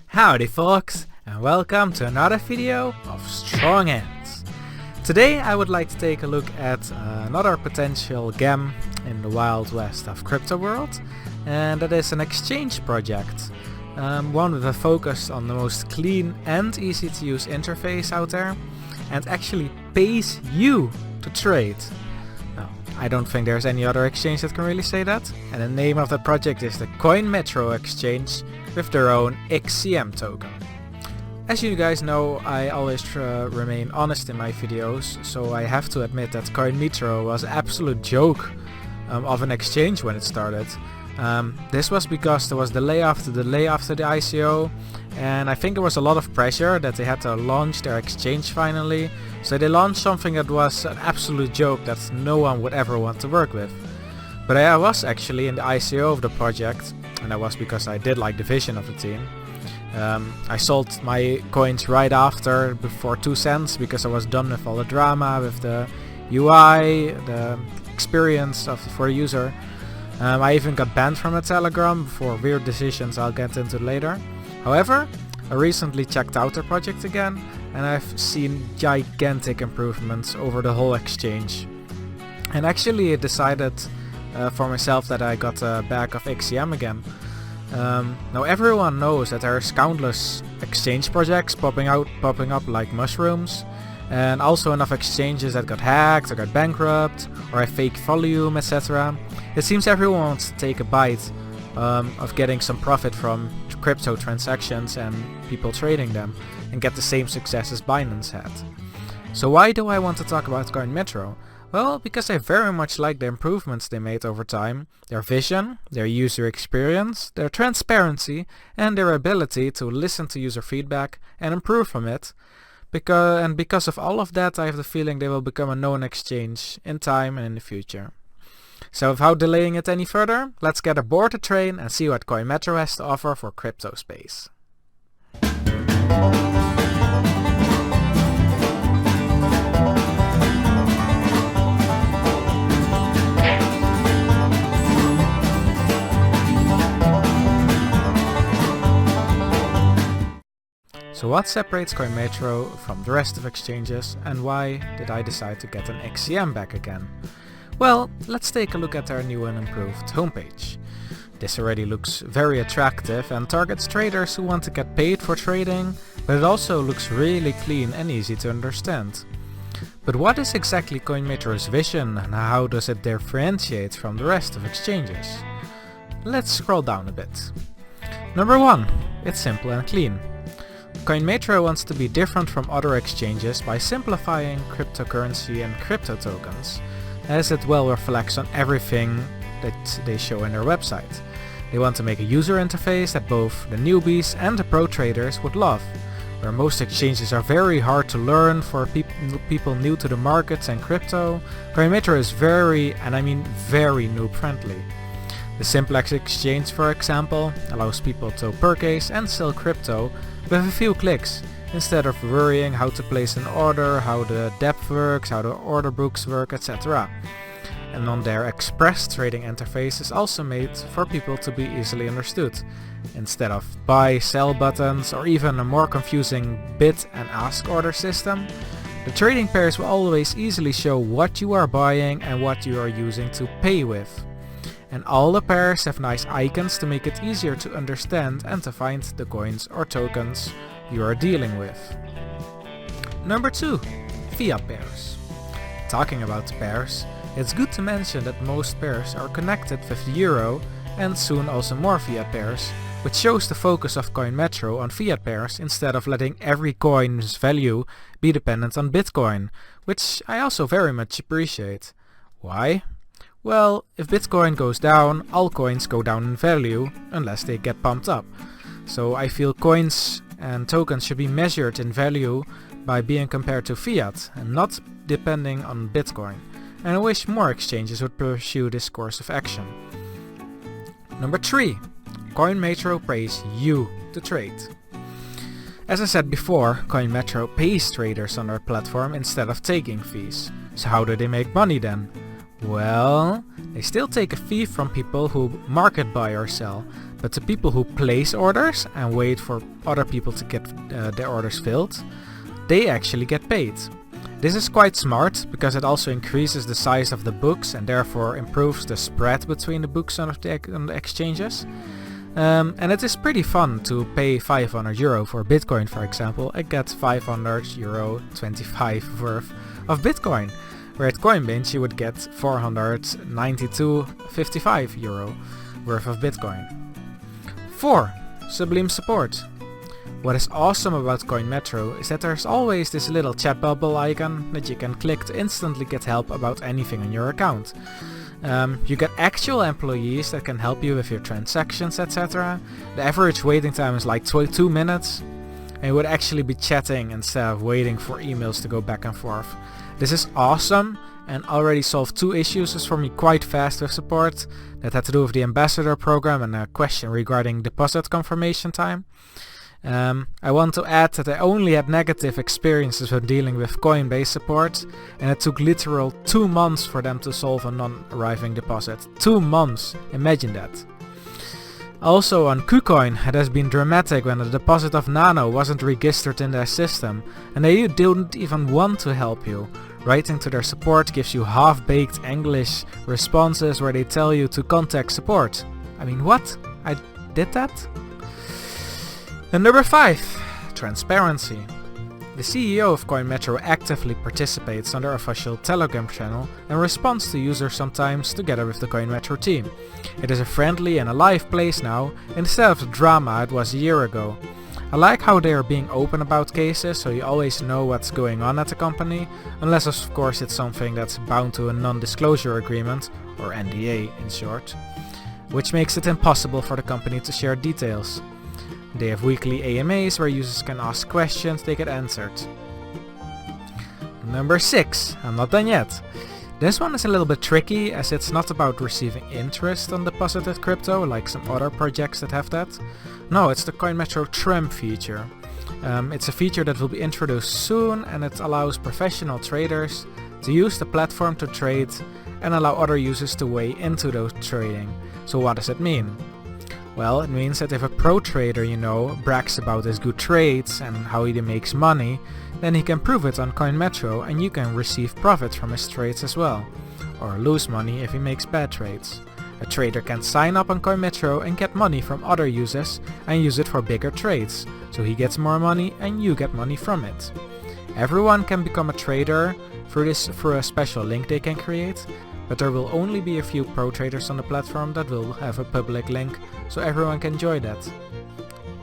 Howdy folks, and welcome to another video of Strong Hands. Today I would like to take a look at another potential gem in the Wild West of crypto world, and that is an exchange project. One with a focus on the most clean and easy to use interface out there, and actually pays you to trade. Now, I don't think there's any other exchange that can really say that, and the name of the project is the Coinmetro exchange with their own XCM token. As you guys know, I always remain honest in my videos, so I have to admit that Coinmetro was an absolute joke of an exchange when it started. This was because there was delay after the ICO, and I think there was a lot of pressure that they had to launch their exchange finally, so they launched something that was an absolute joke that no one would ever want to work with. But I was actually in the ICO of the project, and that was because I did like the vision of the team. I sold my coins right after for 2 cents because I was done with all the drama with the UI, the experience for the user. I even got banned from a Telegram for weird decisions I'll get into later. However, I recently checked out their project again, and I've seen gigantic improvements over the whole exchange. And actually I decided for myself that I got a bag of XCM again. Now everyone knows that there's countless exchange projects popping up like mushrooms, and also enough exchanges that got hacked or got bankrupt or have fake volume, etc. It seems everyone wants to take a bite of getting some profit from crypto transactions and people trading them and get the same success as Binance had. So why do I want to talk about Coinmetro? Well, because I very much like the improvements they made over time, their vision, their user experience, their transparency, and their ability to listen to user feedback and improve from it. Because of all of that, I have the feeling they will become a known exchange in time and in the future. So without delaying it any further, let's get aboard the train and see what Coinmetro has to offer for crypto space. So what separates Coinmetro from the rest of exchanges, and why did I decide to get an XCM back again? Well, let's take a look at their new and improved homepage. This already looks very attractive and targets traders who want to get paid for trading, but it also looks really clean and easy to understand. But what is exactly Coinmetro's vision, and how does it differentiate from the rest of exchanges? Let's scroll down a bit. Number 1. It's simple and clean. Coinmetro wants to be different from other exchanges by simplifying cryptocurrency and crypto tokens, as it well reflects on everything that they show in their website. They want to make a user interface that both the newbies and the pro traders would love. Where most exchanges are very hard to learn for people new to the markets and crypto, Coinmetro is very, and I mean very, noob friendly. The Simplex exchange, for example, allows people to purchase and sell crypto with a few clicks, instead of worrying how to place an order, how the depth works, how the order books work, etc. And on their Express trading interface is also made for people to be easily understood, instead of buy, sell buttons, or even a more confusing bid and ask order system. The trading pairs will always easily show what you are buying and what you are using to pay with. And all the pairs have nice icons to make it easier to understand and to find the coins or tokens you are dealing with. Number 2. Fiat pairs. Talking about pairs, it's good to mention that most pairs are connected with the euro and soon also more fiat pairs, which shows the focus of Coinmetro on fiat pairs instead of letting every coin's value be dependent on Bitcoin, which I also very much appreciate. Why? Well, if Bitcoin goes down, all coins go down in value, unless they get pumped up. So I feel coins and tokens should be measured in value by being compared to fiat, and not depending on Bitcoin. And I wish more exchanges would pursue this course of action. Number 3. Coinmetro pays you to trade. As I said before, Coinmetro pays traders on their platform instead of taking fees. So how do they make money then? Well, they still take a fee from people who market buy or sell, but the people who place orders and wait for other people to get their orders filled, they actually get paid. This is quite smart because it also increases the size of the books and therefore improves the spread between the books on the exchanges. And it is pretty fun to pay €500 for Bitcoin, for example, and get €500.25 worth of Bitcoin, where at Coinbase you would get €492.55 worth of Bitcoin. 4. Sublime support. What is awesome about Coinmetro is that there's always this little chat bubble icon that you can click to instantly get help about anything on your account. You get actual employees that can help you with your transactions, etc. The average waiting time is like 2 minutes, and you would actually be chatting instead of waiting for emails to go back and forth. This is awesome and already solved 2 issues for me quite fast with support that had to do with the ambassador program and a question regarding deposit confirmation time. I want to add that I only had negative experiences when dealing with Coinbase support, and it took literal 2 months for them to solve a non-arriving deposit. 2 months, imagine that. Also on KuCoin, it has been dramatic when the deposit of NANO wasn't registered in their system, and they don't even want to help you. Writing to their support gives you half-baked English responses where they tell you to contact support. I mean, what? I did that? And number 5, transparency. The CEO of Coinmetro actively participates on their official Telegram channel and responds to users sometimes together with the Coinmetro team. It is a friendly and alive place now, instead of the drama it was a year ago. I like how they are being open about cases, so you always know what's going on at the company, unless of course it's something that's bound to a non-disclosure agreement, or NDA in short, which makes it impossible for the company to share details. They have weekly AMAs where users can ask questions they get answered. Number 6, I'm not done yet. This one is a little bit tricky as it's not about receiving interest on deposited crypto like some other projects that have that. No, it's the Coinmetro Trim feature. It's a feature that will be introduced soon, and it allows professional traders to use the platform to trade and allow other users to weigh into those trading. So what does it mean? Well, it means that if a pro trader you know brags about his good trades and how he makes money, then he can prove it on Coinmetro and you can receive profits from his trades as well. Or lose money if he makes bad trades. A trader can sign up on Coinmetro and get money from other users and use it for bigger trades, so he gets more money and you get money from it. Everyone can become a trader through a special link they can create, but there will only be a few pro traders on the platform that will have a public link, so everyone can enjoy that.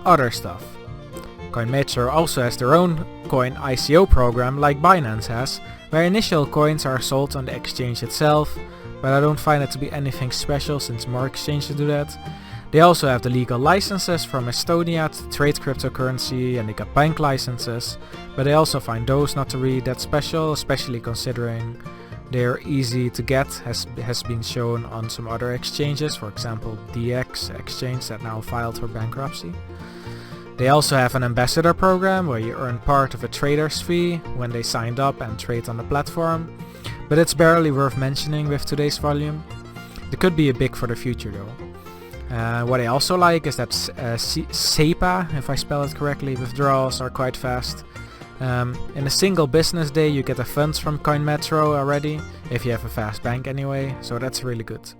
Other stuff. Coinmetro also has their own coin ICO program like Binance has, where initial coins are sold on the exchange itself, but I don't find it to be anything special since more exchanges do that. They also have the legal licenses from Estonia to trade cryptocurrency, and they got bank licenses, but I also find those not to be that special, especially considering they're easy to get, has been shown on some other exchanges, for example DX exchange that now filed for bankruptcy. They also have an ambassador program where you earn part of a trader's fee when they signed up and trade on the platform, but it's barely worth mentioning with today's volume. It could be big for the future though. What I also like is that SEPA, if I spell it correctly, withdrawals are quite fast. In a single business day you get the funds from Coinmetro already, if you have a fast bank anyway, so that's really good.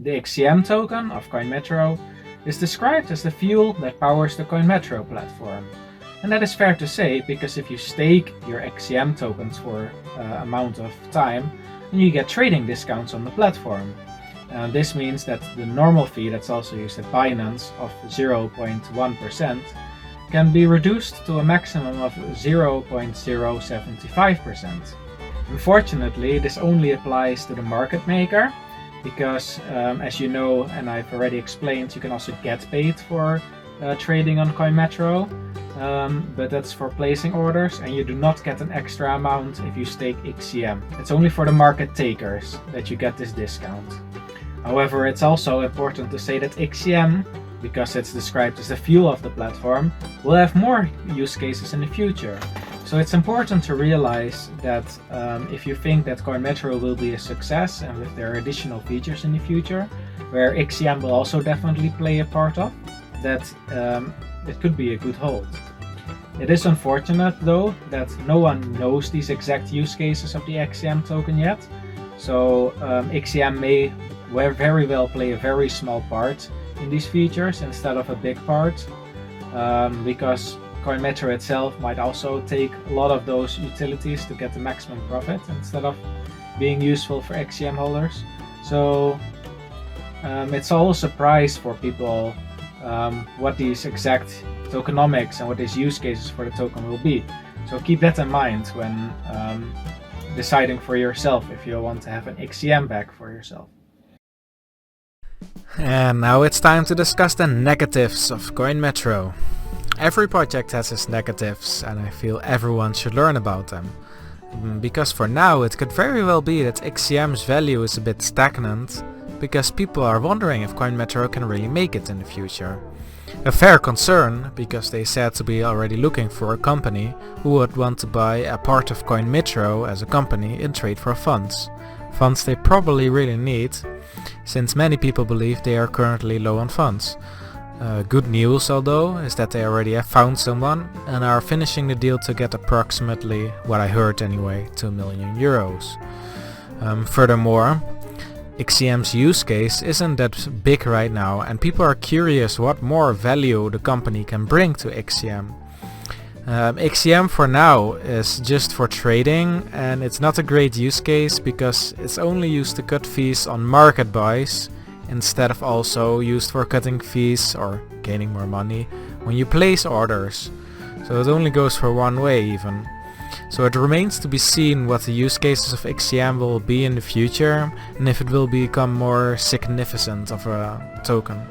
The XCM token of Coinmetro is described as the fuel that powers the Coinmetro platform. And that is fair to say, because if you stake your XCM tokens for amount of time, then you get trading discounts on the platform. This means that the normal fee that's also used at Binance of 0.1% can be reduced to a maximum of 0.075%. Unfortunately, this only applies to the market maker, because as you know, and I've already explained, you can also get paid for trading on Coinmetro, but that's for placing orders, and you do not get an extra amount if you stake XCM. It's only for the market takers that you get this discount. However, it's also important to say that XCM, because it's described as the fuel of the platform, will have more use cases in the future. So it's important to realize that if you think that Coinmetro will be a success and if there are additional features in the future, where XCM will also definitely play a part of, that it could be a good hold. It is unfortunate though that no one knows these exact use cases of the XCM token yet, so XCM may very well play a very small part in these features instead of a big part, because Coinmetro itself might also take a lot of those utilities to get the maximum profit instead of being useful for XCM holders. So it's all a surprise for people what these exact tokenomics and what these use cases for the token will be. So keep that in mind when deciding for yourself if you want to have an XCM back for yourself. And now it's time to discuss the negatives of Coinmetro. Every project has its negatives, and I feel everyone should learn about them. Because for now it could very well be that XCM's value is a bit stagnant, because people are wondering if Coinmetro can really make it in the future. A fair concern, because they said to be already looking for a company who would want to buy a part of Coinmetro as a company in trade for funds. Funds they probably really need, since many people believe they are currently low on funds. Good news although is that they already have found someone and are finishing the deal to get approximately, what I heard anyway, 2 million euros. Furthermore, XCM's use case isn't that big right now, and people are curious what more value the company can bring to XCM. XCM for now is just for trading, and it's not a great use case because it's only used to cut fees on market buys instead of also used for cutting fees or gaining more money when you place orders. So it only goes for one way even. So it remains to be seen what the use cases of XCM will be in the future and if it will become more significant of a token.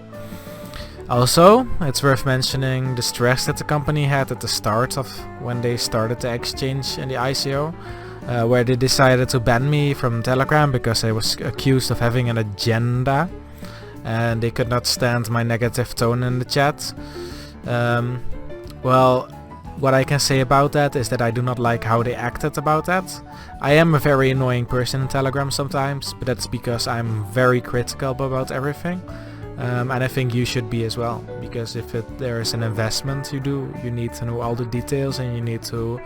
Also, it's worth mentioning the stress that the company had at the start of when they started the exchange in the ICO, where they decided to ban me from Telegram because I was accused of having an agenda and they could not stand my negative tone in the chat. Well, what I can say about that is that I do not like how they acted about that. I am a very annoying person in Telegram sometimes, but that's because I'm very critical about everything. And I think you should be as well, because if there is an investment you do, you need to know all the details and you need to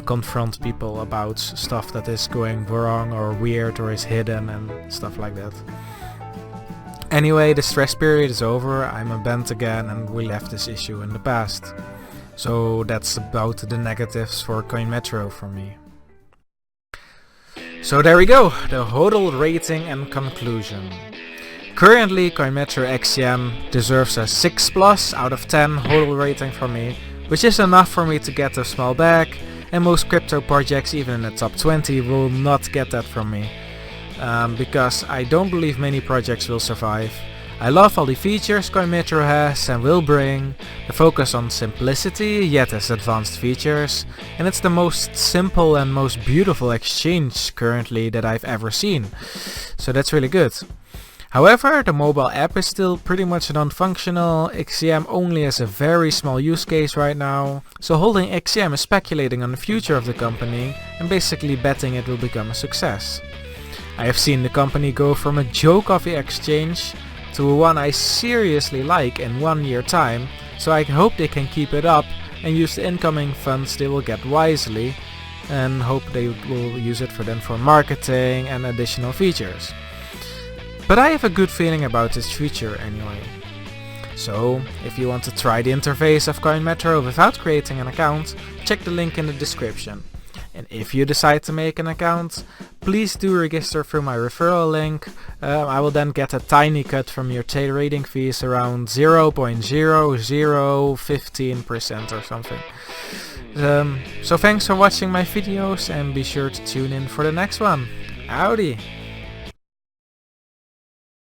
confront people about stuff that is going wrong or weird or is hidden and stuff like that. Anyway, the stress period is over, I'm unbanned again and we left this issue in the past. So that's about the negatives for Coinmetro for me. So there we go, the HODL rating and conclusion. Currently, Coinmetro XCM deserves a 6+ out of 10 HODL rating from me, which is enough for me to get a small bag, and most crypto projects even in the top 20 will not get that from me, because I don't believe many projects will survive. I love all the features Coinmetro has and will bring, the focus on simplicity yet as advanced features, and it's the most simple and most beautiful exchange currently that I've ever seen, so that's really good. However, the mobile app is still pretty much non-functional, XCM only has a very small use case right now, so holding XCM is speculating on the future of the company and basically betting it will become a success. I have seen the company go from a joke of the exchange to one I seriously like in 1 year time, so I hope they can keep it up and use the incoming funds they will get wisely, and hope they will use it for marketing and additional features. But I have a good feeling about its future anyway. So, if you want to try the interface of Coinmetro without creating an account, check the link in the description. And if you decide to make an account, please do register through my referral link. I will then get a tiny cut from your trading fees, around 0.0015% or something. So thanks for watching my videos and be sure to tune in for the next one. Howdy!